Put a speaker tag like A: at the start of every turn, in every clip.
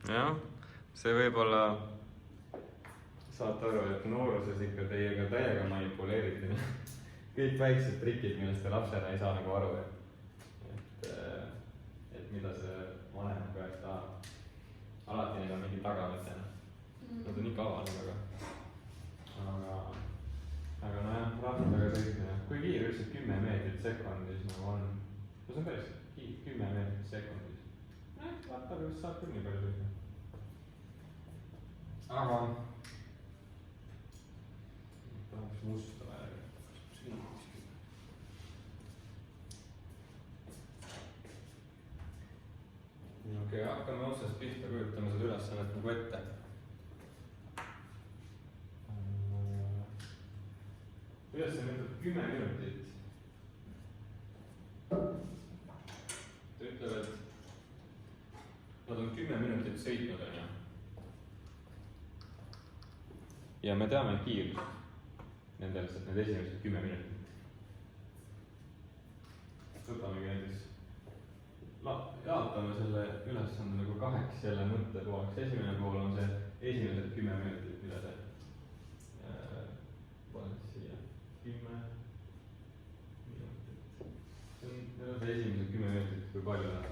A: jah, see võib-olla, saate aru, et nooruses ikka teiega täiega manipuleeriti. Kõik väiksed trikid, millest te lapsena ei saa nagu aru, et mida see vanem käest tahab. Alati neil on mingi tagamõte. Nad on ikka avanud, aga nojah, rattaga sõitmine. Kui kiire üldse 10 meetrit sekundis nagu on? No see on päris 10 meetrit sekundis. Rattaga vist saab küll nii palju sõitma. Aga tahaks musta välja. Okei, hakkame otsast pihta, kujutame seda ülesannet nagu ette. Ülesanne ütleb 10 minutit. Ta ütleb, et nad on 10 minutit sõitnud, on ju. Ja me teame kiirust nendel, sest need esimesed 10 minutit. Võtamegi näiteks, jaotame selle ülesande nagu 2 jälle mõttepooleks. Esimene pool on see esimesed 10 minutit, mida see panen siia 10 minutit. See on see esimesed 10 minutit, kui palju nad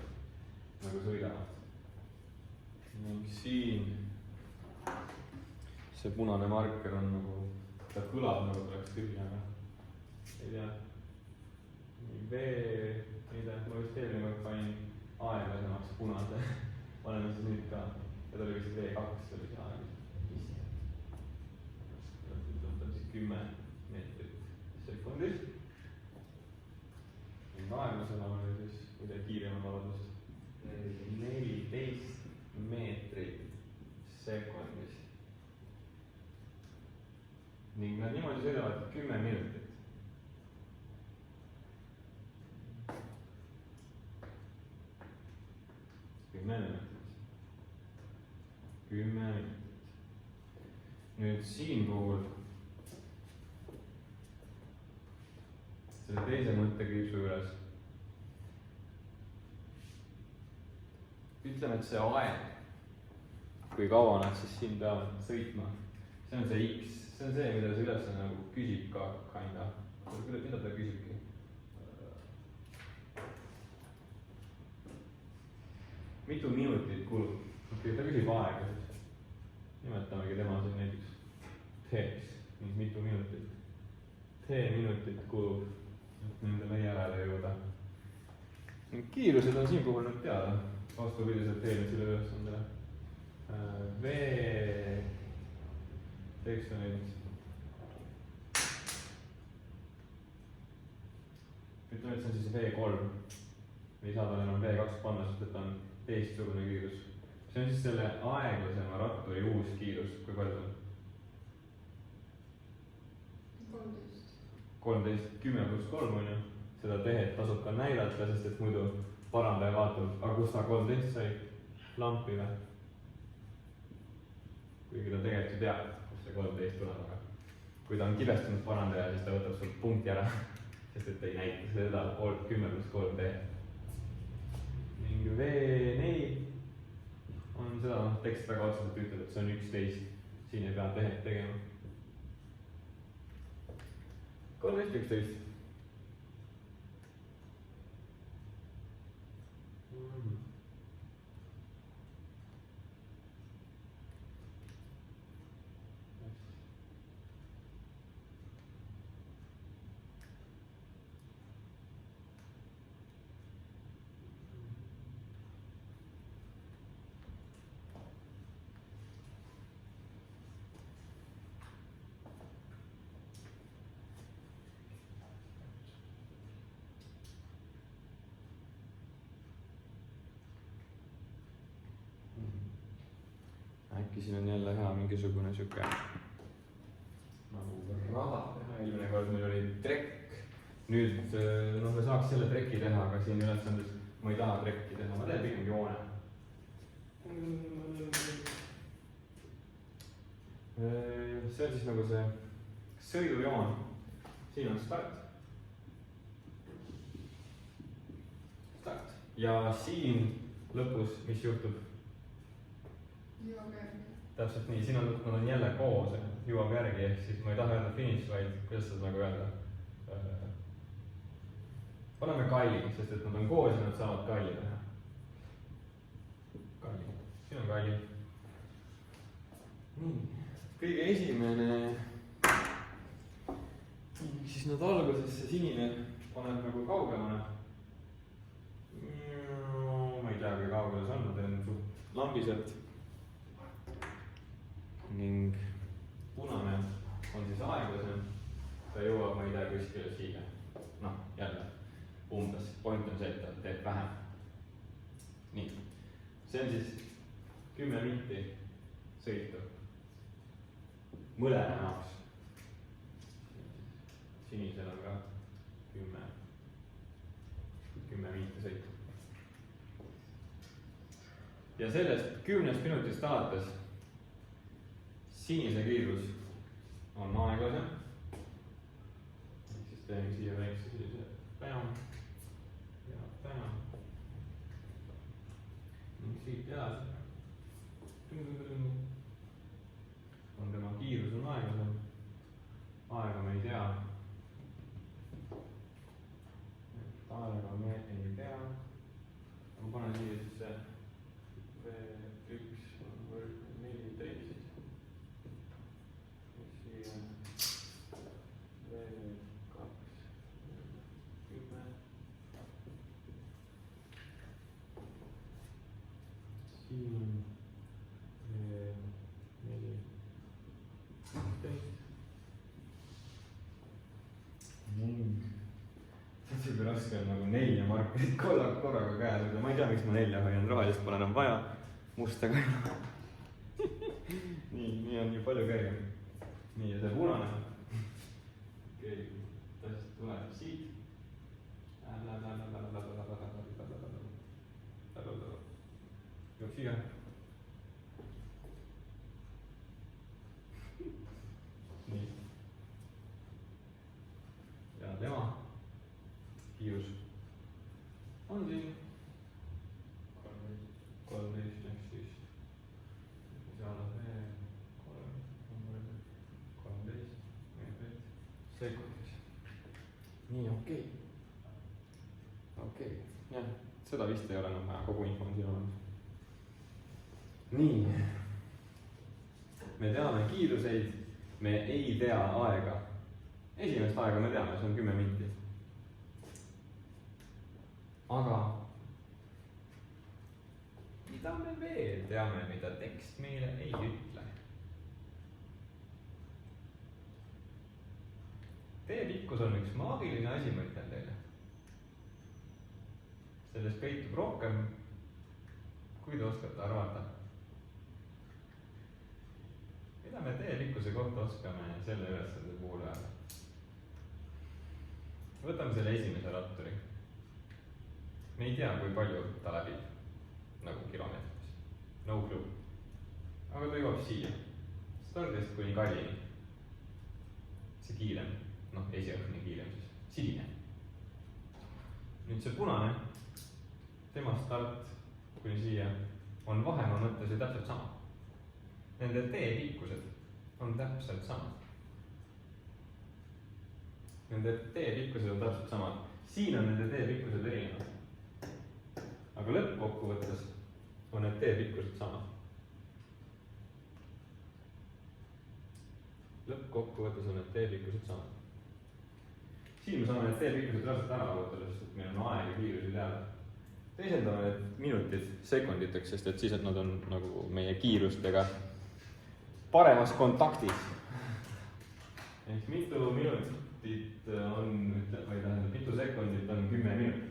A: nagu sõidavad. Ning siin see punane marker on nagu, ta kõlab nagu tuleks tühja, aga ei tea. Ma vist eelmine kord panin aeglasemaks punase, paneme siis nüüd ka, ja ta oli vist V2, see oli see aeglas. Ütleb siis 10 meetrit sekundis. Ning aeglasena oli siis, kui teed kiirema vabadust, 14 meetrit sekundis. Ning nad niimoodi sõidavad 10 minutit. 10 minutit. Nüüd siin puhul selle teise mõttekriipsu üles. Ütleme, et see aeg, kui kaua nad siis siin peavad sõitma, see on see X. See on see, mida see ülesanne nagu küsib ka kinda. Mida ta küsibki? Mitu minutit kulub? Okei, ta küsib aega. Nimetamegi tema siin näiteks T-ks. Mitu minutit? T minutit kulub, et nende meie järele jõuda. Kiirused on siin puhul nüüd teada. Vastupidiselt eelmisele ülesandele. V teeks on näiteks. Ütleme, et see on siis V3. Me ei saa ta enam V2 panna, sest et ta on teistsugune kiirus. See on siis selle aeglasema ratturi uus kiirus. Kui palju see on? 13. 10 pluss 3 on ju. Seda tehet tasub ka näidata, sest et muidu parandaja vaatab, aga kus ta 13 sai? Lampi või? Kuigi ta tegelikult ju teab, kus see 13 tuleb, aga kui ta on kibestunud parandaja, siis ta võtab sul punkti ära, sest et ei näita seda 10 pluss 3 tehet. Ning V4 on seda, tekst väga otseselt ütleb, et see on 11. Siin ei pea tehet tegema. 13, 11. Äkki siin on jälle hea mingisugune siuke nagu rada teha. Eelmine kord meil oli trekk. Nüüd me saaks selle trekki teha, aga siin ülesandes ma ei taha trekki teha. Ma teen pigem joone. See on siis nagu see sõidujoon. Siin on start. Ja siin lõpus, mis juhtub? täpselt nii, siin on, nad on jälle koos, jõuab järgi, ehk siis ma ei taha öelda finiš, vaid kuidas seda nagu öelda. Paneme kalli, sest et nad on koos ja nad saavad kalli teha. Kalli, siin on kalli. Kõige esimene, siis nad alguses see sinine paneb nagu kaugemale. Ma ei tea, kui kaugele see on, ma teen suht lambiselt. Ning punane on siis aeglasem, ta jõuab, ma ei tea, kuskile siia. Noh, jälle, umbes, point on see, et ta teeb vähem. Nii, see on siis 10 minti sõitu. Mõlema jaoks. Sinisel on ka 10 minti sõitu. Ja sellest 10 minutist alates sinise kiirus on aeglasem. Siis teeme siia väikse sellise päev ja täna. Ning siit edasi. On tema kiirus on aeglasem. Aega me ei tea. Aega me ei tea. Ma panen siia siis see V1 on võrd 14. Siuke raske on nagu 4 markerit korraga käes, aga ma ei tea, miks ma 4 hoian, rohelist pole enam vaja, musta ka nii on nii palju kergem. Nii ja see punane. Okei, täpselt tuleb siit. Joob siia. Nii. Ja tema kiirus on siin 13 ehk siis seal on 13 sekundis. Nii, okei. Jah, seda vist ei ole enam vaja, kogu info on siin olemas. Nii. Me teame kiiruseid, me ei tea aega. Esimest aega me teame, see on 10 minti. Aga mida me veel teame, mida tekst meile ei ütle? Tee pikkus on üks maagiline asi, ma ütlen teile. Sellest peitub rohkem, kui te oskate arvata. Mida me tee pikkuse kohta oskame selle ülesande puhul öelda? Võtame selle esimese ratturi. Me ei tea, kui palju ta läbib nagu kilomeetris. No clue. Aga ta jõuab siia. Stardist kuni Kallini. See kiilem, noh esialgne kiilem siis, sinine. Nüüd see punane, tema start kuni siia on vahemaa mõttes ju täpselt sama. Nende tee pikkused on täpselt samad. Nende tee pikkused on täpselt samad. Siin on nende tee pikkused erinevad. Aga lõppkokkuvõttes on need tee pikkused samad. Lõppkokkuvõttes on need tee pikkused samad. Siin me saame need tee pikkused raskelt ära arvutada, sest et meil on aeg ja kiirusi teada. Teisendame need minutid sekunditeks, sest et siis, et nad on nagu meie kiirustega paremas kontaktis. Ehk mitu minutit on, või tähendab, mitu sekundit on 10 minutit.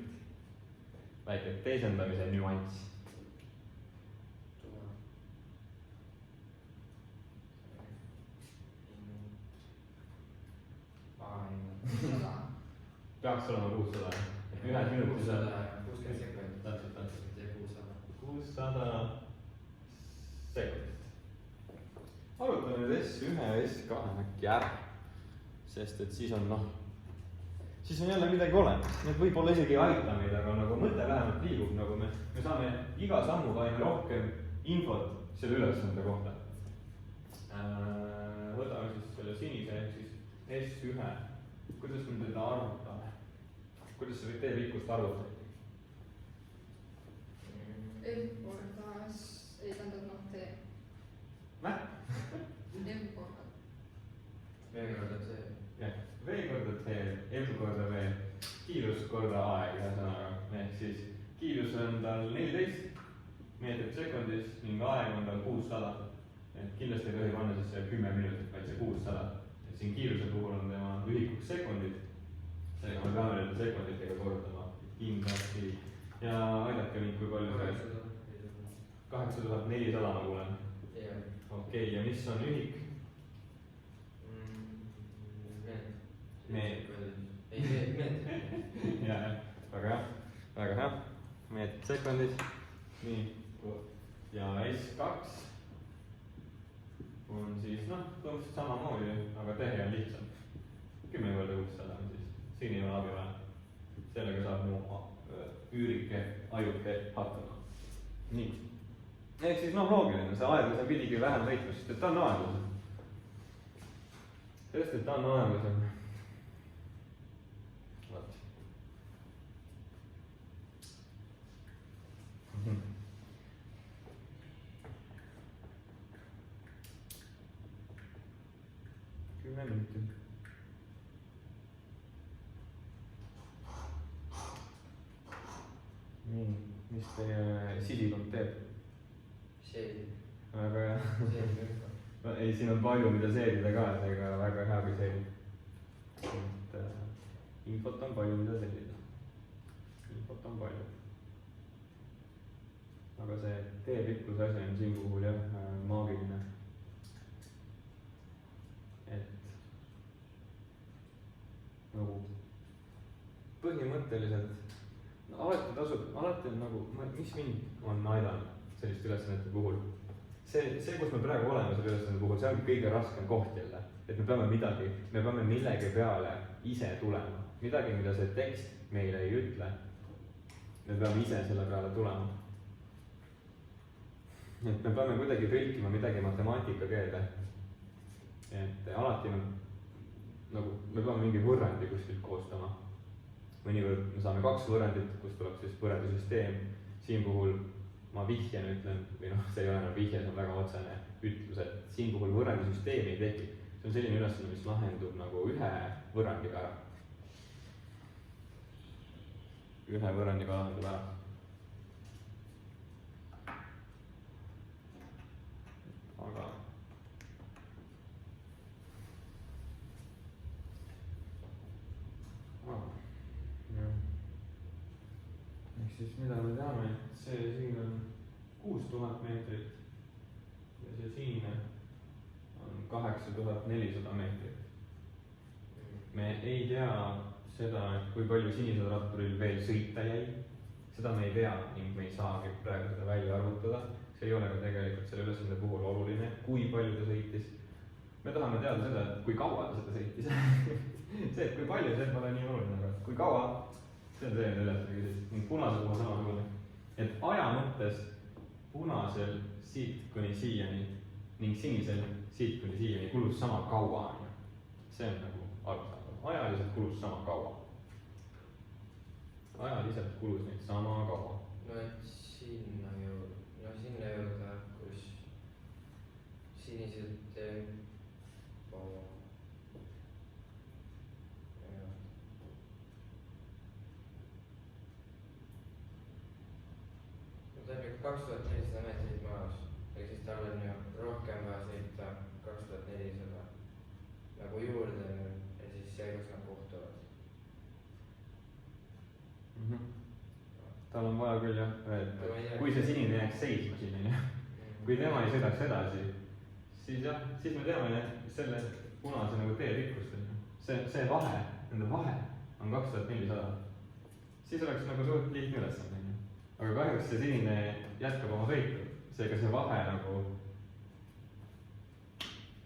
A: Väike teisendamise nüanss. Peaks olema 600. Ühes minutis on
B: 60 sekundit.
A: Täpselt. 600 sekundit. Arutame nüüd S1 ja S2 äkki ära. Sest et siis on siis on jälle midagi olemas. Need võib-olla isegi ei aita meid, aga nagu mõte vähemalt liigub, nagu me saame iga sammuga aina rohkem infot selle ülesande kohta. Võtame siis selle sinise ehk siis S1. Kuidas me teda arvutame? Kuidas see teepikkust arvutati?
B: M korda ei tähendab noh T.
A: Mäh?
B: M korda.
C: V korda C.
A: jah, V korda T, M korda V, kiirus korda aeg, ühesõnaga. Ehk siis kiirus on tal 14 meetrit sekundis ning aeg on tal 600. Et kindlasti ei tohi panna siis 10 minutit, vaid see 600. Et siin kiiruse puhul on tema ühikuks sekundid. Seega me peame nende sekunditega kordama kindlasti. Ja aidake mind, kui palju see 8400 ma kuulen. Okei, ja mis on ühik? Meetrit.
C: Ei, meetrit.
A: Jah, väga hea, väga hea. Meetrit sekundis. Nii, ja S2 on siis noh, põhimõtteliselt samamoodi, aga tehe on lihtsam. 10 korda 600 on siis, siin ei ole abi vaja. Sellega saab mu üürike ajuke hakkama. Nii. Ehk siis noh, loogiline, see aeglasem pidigi vähem võitma, sest et ta on aeglasem. Sest et ta on aeglasem. Vot. Kümme minutit. Nii, mis teie sisikond teeb?
C: Seedi.
A: Väga hea.
C: Seedi ka.
A: Ei, siin on palju, mida seedida ka, seega väga hea, kui seedib. Et infot on palju, mida seedida. Infot on palju. Aga see teepikkuse asi on siin puhul jah, maagiline. Et nagu põhimõtteliselt alati on nagu, mis mind on aidanud selliste ülesannete puhul. See, kus me praegu oleme selle ülesannete puhul, see on kõige raskem koht jälle. Et me peame millegi peale ise tulema. Midagi, mida see tekst meile ei ütle. Me peame ise selle peale tulema. Et me peame kuidagi tõlkima midagi matemaatika keelde. Et alati nagu, me peame mingi võrrandi kuskilt koostama. Mõnikord me saame 2 võrrandit, kus tuleb siis võrrandisüsteem. Siin puhul ma vihjen ütlen, või noh, see ei ole enam vihje, see on väga otsene ütlus, et siin puhul võrrandisüsteemi ei teki. See on selline ülesanne, mis lahendub nagu ühe võrrandiga ära. Ühe võrrandiga lahendub ära. Aga ehk siis mida me teame, et see siin on 6000 meetrit ja see siin on 8400 meetrit. Me ei tea seda, et kui palju sinisel ratturil veel sõita jäi. Seda me ei tea ning me ei saagi praegu seda välja arvutada. See ei ole ka tegelikult selle ülesande puhul oluline, kui palju ta sõitis. Me tahame teada seda, et kui kaua ta seda sõitis. See, et kui palju, see pole nii oluline, aga kui kaua, see on selline ülesande küsimus. Punasel puhul samasugune. Et aja mõttes punasel siit kuni siiani ning sinisel siit kuni siiani kulus sama kaua. See on nagu arusaadav. Ajaliselt kulus sama kaua. Ajaliselt kulus neid sama kaua.
C: No et sinna juurde, kus siniselt kaua. Ta on ju 2400 meetrit maas, ehk siis tal on ju rohkem vaja sõita 2400 nagu juurde ja siis see, kus nad kohtuvad.
A: Tal on vaja küll jah, et kui see sinine jääks seisma sinna, kui tema ei sõidaks edasi, siis jah, siis me teame selle punase nagu tee rikkust. See vahe, nende vahe on 2400. Siis oleks nagu suht lihtne ülesande. Aga kahjuks see sinine jätkab oma sõitu, seega see vahe nagu,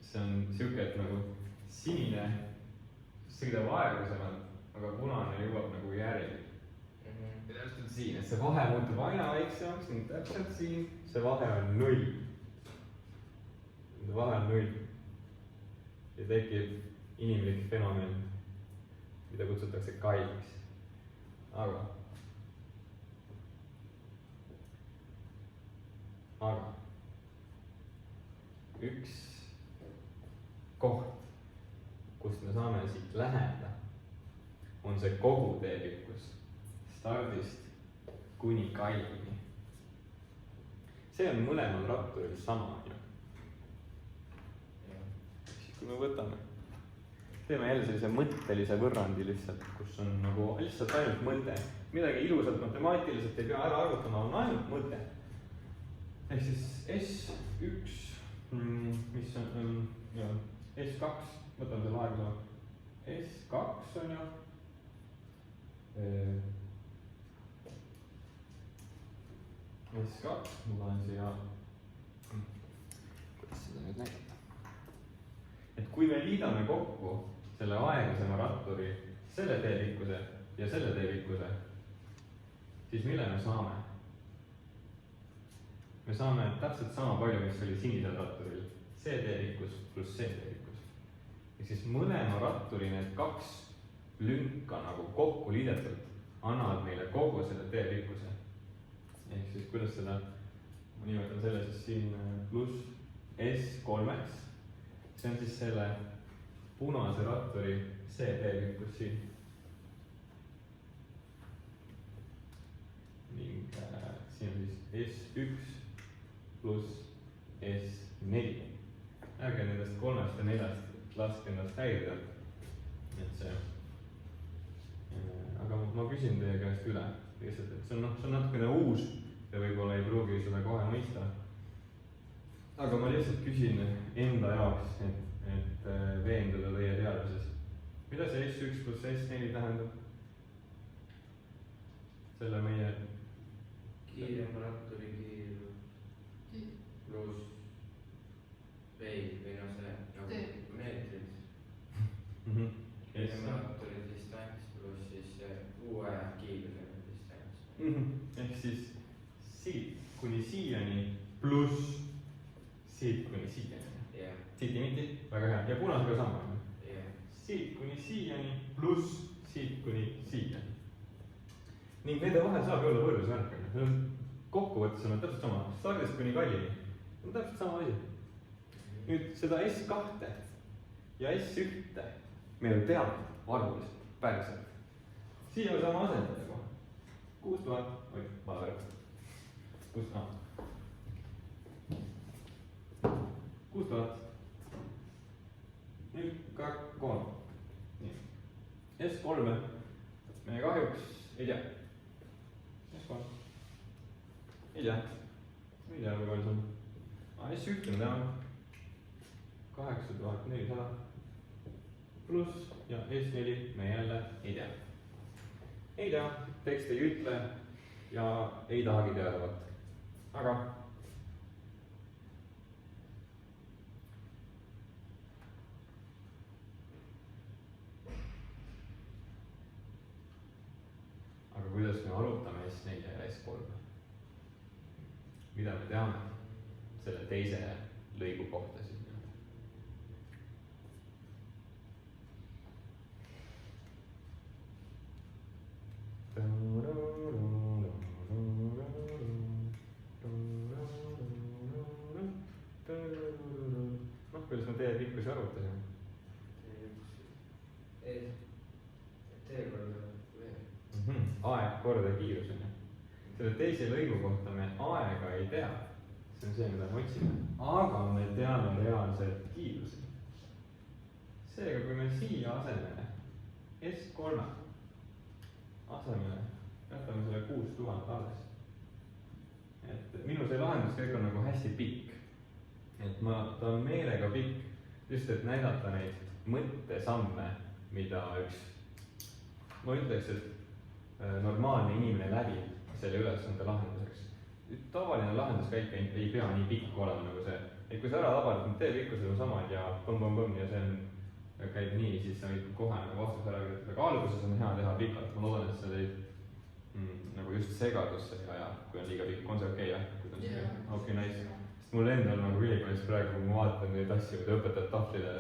A: see on siuke, et nagu sinine sõidab aeglasemalt, aga punane jõuab nagu järgi. Ja täpselt siin, et see vahe muutub aina väiksemaks ning täpselt siin see vahe on 0. ja tekib inimlik fenomen, mida kutsutakse kalliks. aga üks koht, kust me saame siit läheneda, on see kogu teepikkus stardist kuni kallini. see on mõlemal ratturil sama ju. siis kui me võtame, teeme jälle sellise mõttelise võrrandi lihtsalt, kus on nagu lihtsalt ainult mõte, midagi ilusat matemaatiliselt ei pea ära arvutama, on ainult mõte. ehk siis S1, mis on S2, võtame selle aeglava. S2 on ju S2, ma panen siia, kuidas seda nüüd näidata. et kui me liidame kokku selle aeglasema ratturi selle teepikkuse ja selle teepikkuse, siis mille me saame? me saame täpselt sama palju, mis oli sinisel ratturil, see teepikkus pluss see teepikkus. ehk siis mõlema ratturi need kaks lünka nagu kokku liidetult annavad meile kogu selle teepikkuse. ehk siis kuidas seda, ma nimetan selle siis siin pluss S3-ks. see on siis selle punase ratturi see teepikkus siin. ning siin on siis S1 pluss S4. ärge nendest 3 ja 4 laske ennast häirida. et see, aga ma küsin teie käest üle lihtsalt, et see on natukene uus ja võib-olla ei pruugi seda kohe mõista. aga ma lihtsalt küsin enda jaoks, et veenduda teie teadmises. mida see S1 pluss S4 tähendab? selle meie
C: kiirema ratturi kiirus pluss veidi või noh, see nagu meetrid. kiirema ratturi distants pluss siis uue kiirusega distants.
A: ehk siis siit kuni siiani pluss siit kuni siiani.
C: jah.
A: siit-miti, väga hea, ja punasega sama.
C: jah.
A: siit kuni siiani pluss siit kuni siiani. ning nende vahel saab ju olla võrdlusmärk, see on kokkuvõttes on täpselt sama, stardist kuni kallini, on täpselt sama asi. nüüd seda S2 ja S1 me ju teame arvuliselt, päriselt. siia me saame asendada kohe. 6000, oi, vale värk. 6000. nüüd ka 3. nii. S3 me kahjuks ei tea. S3. ei tea, kui palju see on. S1 me teame 8400 pluss ja S4 me jälle ei tea. ei tea, tekst ei ütle ja ei tahagi teada võtta. aga kuidas me arutame S4 ja S3? mida me teame selle teise lõigu kohta siis? kuidas me teie pikkusi arvutasime? aeg korda kiirus on ju. selle teise lõigu kohta me aega ei tea. see on see, mida me otsime. aga me teame reaalselt kiirusi. seega, kui me siia asemele S3 asemele jätame selle 6000 alles. et minu see lahendus kõik on nagu hästi pikk. et ta on meelega pikk just, et näidata neid mõttesamme, mida ma ütleks, et normaalne inimene läbib selle ülesande lahenduseks. tavaline lahenduskäik ei pea nii pikk olema nagu see, et kui sa ära tabad, et need teepikkused on samad ja põmm ja see käib nii, siis sa võid kohe nagu vastuse ära kirjutada. aga alguses on hea teha pikalt, ma loodan, et see teid nagu just segadusse ei aja, kui on liiga pikk. on see okei, jah? okei, nice. sest mul endal nagu ülikoolis praegu, kui ma vaatan neid asju, mida õpetajad tahvlile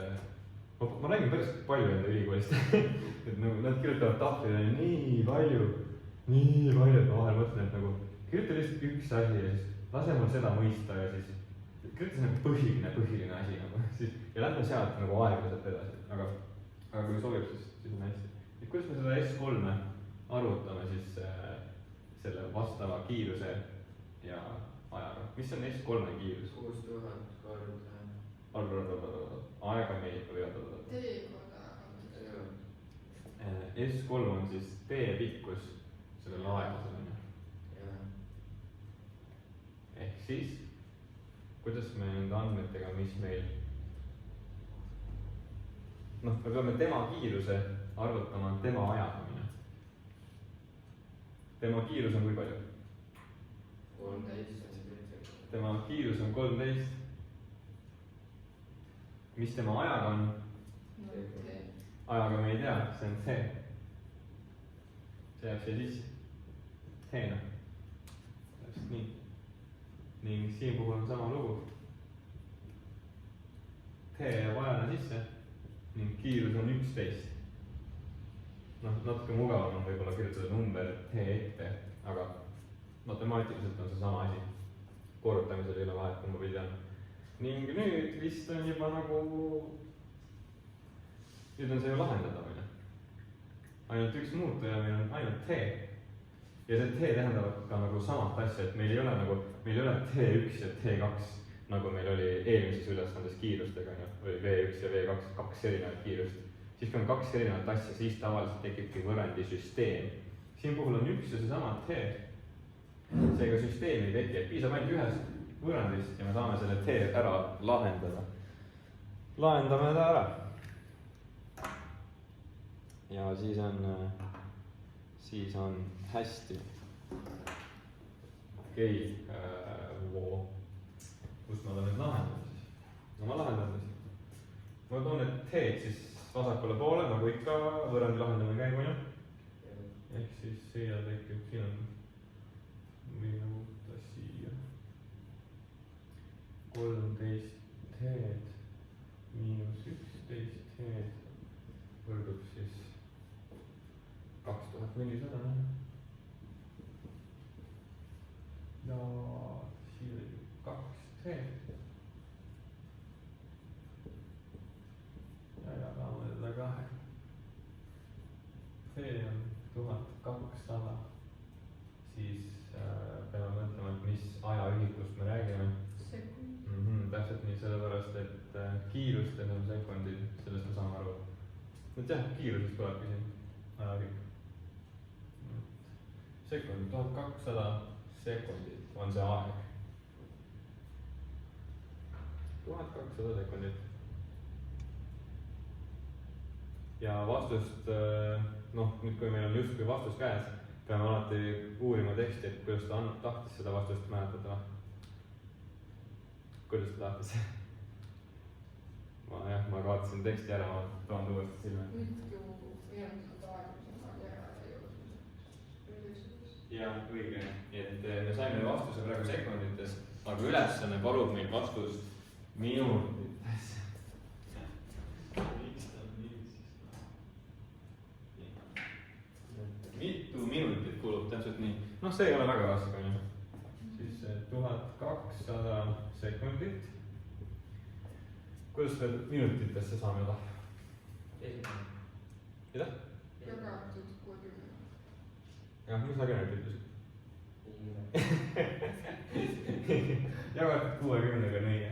A: ma räägin päris palju enda ülikoolist et nagu nad kirjutavad tahvlile nii palju, et ma vahel mõtlen, et nagu kirjuta lihtsalt üks asi ja siis lase mul seda mõista ja siis kirjuta see nagu põhiline asi nagu siis ja lähme sealt nagu aeglaselt edasi, aga kui sobib, siis on hästi. Et kuidas me seda S3-e arvutame siis selle vastava kiiruse ja ajaga, mis on S3-e kiirus?
C: 6000 korda.
A: Aega meil või
B: T-korda.
A: S3 on siis T pikkus sellele aeglasele on ju. Ehk siis, kuidas me nende andmetega, mis meil noh, me peame tema kiiruse arvutama tema ajaga minna. Tema kiirus on kui palju?
C: 13.
A: Tema kiirus on 13. Mis tema ajaga on? Ajaga me ei tea, see on T. See jääb siia sisse. T-na. Täpselt nii. Ning siin puhul on sama lugu. T jääb ajana sisse ning kiirus on 11. Noh, natuke mugavam on võib-olla kirjutada number T ette, aga matemaatiliselt on see sama asi. Korrutamisel ei ole vahet, kumba pidi on. Ning nüüd vist on juba nagu, nüüd on see ju lahendada. Ainult üks muutuja, meil on ainult T. Ja see T tähendab ka nagu samat asja, et meil ei ole T1 ja T2, nagu meil oli eelmises ülesandes kiirustega, oli V1 ja V2, kaks erinevat kiirust. Siis kui on kaks erinevat asja, siis tavaliselt tekibki võrrandisüsteem. Siin puhul on üks ja see sama T. Seega süsteemi ei teki, et piisab ainult ühest võrrandist ja me saame selle T ära lahendada. Lahendame ta ära. Ja siis on hästi. Okei, kus ma olen nüüd lahendanud siis? No ma lahendan siis. Ma toon need T-d siis vasakule poole, nagu ikka võrrandi lahendamine käib, on ju? Ehk siis siia tekib, siin on võime muuta siia 13 T-d miinus 11 T-d võrdub siis 2400. Ja siia tekib 2 T-d. Ja jagame teda kahe. T on 1200. Siis peame mõtlema, et mis ajaühikust me räägime. Täpselt nii, sellepärast, et kiirustes on sekundid, sellest me saame aru. Nüüd jah, kiirusest tulebki siin ajaühik. Sekundid, 1200 sekundit on see aeg. 1200 sekundit. Ja vastust, noh, nüüd kui meil on justkui vastus käes, peame alati uurima teksti, et kuidas ta tahtis seda vastust mäletada. Kuidas ta tahtis? Ma kaotasin teksti ära, ma toon uuesti silme.
B: Nüüd ju eelmised aegused on järele jõudnud.
A: Jah, õige. Et me saime vastuse praegu sekundites, aga ülesanne palub meil vastust minutites. Miks ta on nii siis? Mitu minutit kulub täpselt nii? Noh, see ei ole väga raske, on ju. Siis 1200 sekundit. Kuidas me minutitesse saame jõuda? Mida?
B: Jagatud 60.
A: Jah, mis Agenet ütles? Jagatud 60-ga on õige.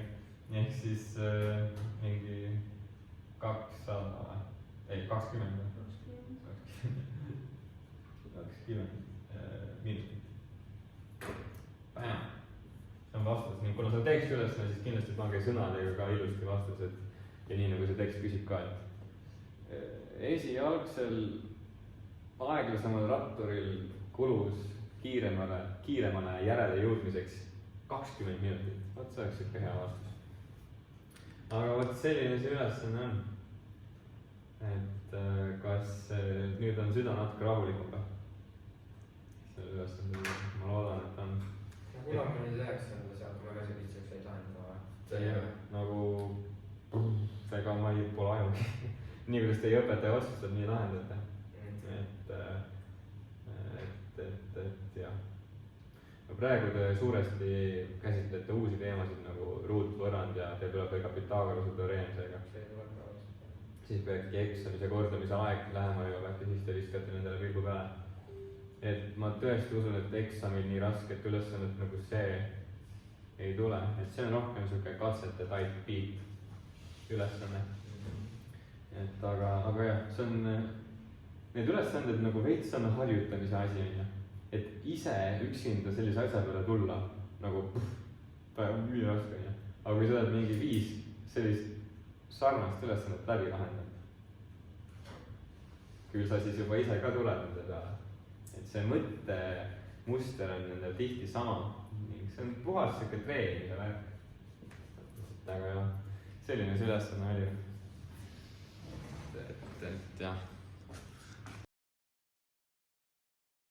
A: Ehk siis mingi 200, ei 20 minutit. See on vastus, nii kuna see on tekst üles, siis kindlasti pange sõnadega ka ilusti vastused. Ja nii nagu see tekst küsib ka, et esialgsel aeglasemal ratturil kulus kiiremale järele jõudmiseks 20 minutit. Võt see oleks ikka hea vastus. Aga võt selline see ülesanne on. Et kas nüüd on süda natuke rahulikum ka? Selle ülesanne, ma loodan, et on.
C: Kuna me nüüd 9. sealt, kui me ka see lihtsaks ei lahendada.
A: Nagu, ega ma ei pole ajugi. nii kuidas teie õpetaja otsustab, nii lahendate . et jah . no praegu te suuresti käsitlete uusi teemasid nagu ruutvõrrand ja teil tuleb veel ka Pythagorase teoreem seega .
C: see tuleb ka vist .
A: siis kui äkki eksamise kordamise aeg lähemale jõuab , äkki siis te viskate nendele pilgu peale . et ma tõesti usun , et eksamil nii rasket ülesannet nagu see ei tule , et see on rohkem siuke katsete type beat ülesanne . et aga jah , see on , need ülesanded nagu veits on harjutamise asi on ju . et ise üksinda sellise asja peale tulla nagu väga üliraske on ju . aga kui sa oled mingi 5 sellist sarnast ülesannet läbi lahendanud , küll sa siis juba ise ka tuled nende peale . et see mõttemuster on nendel tihti sama ning see on puhas siuke treenimise värk . aga jah , selline see ülesanne oli . et jah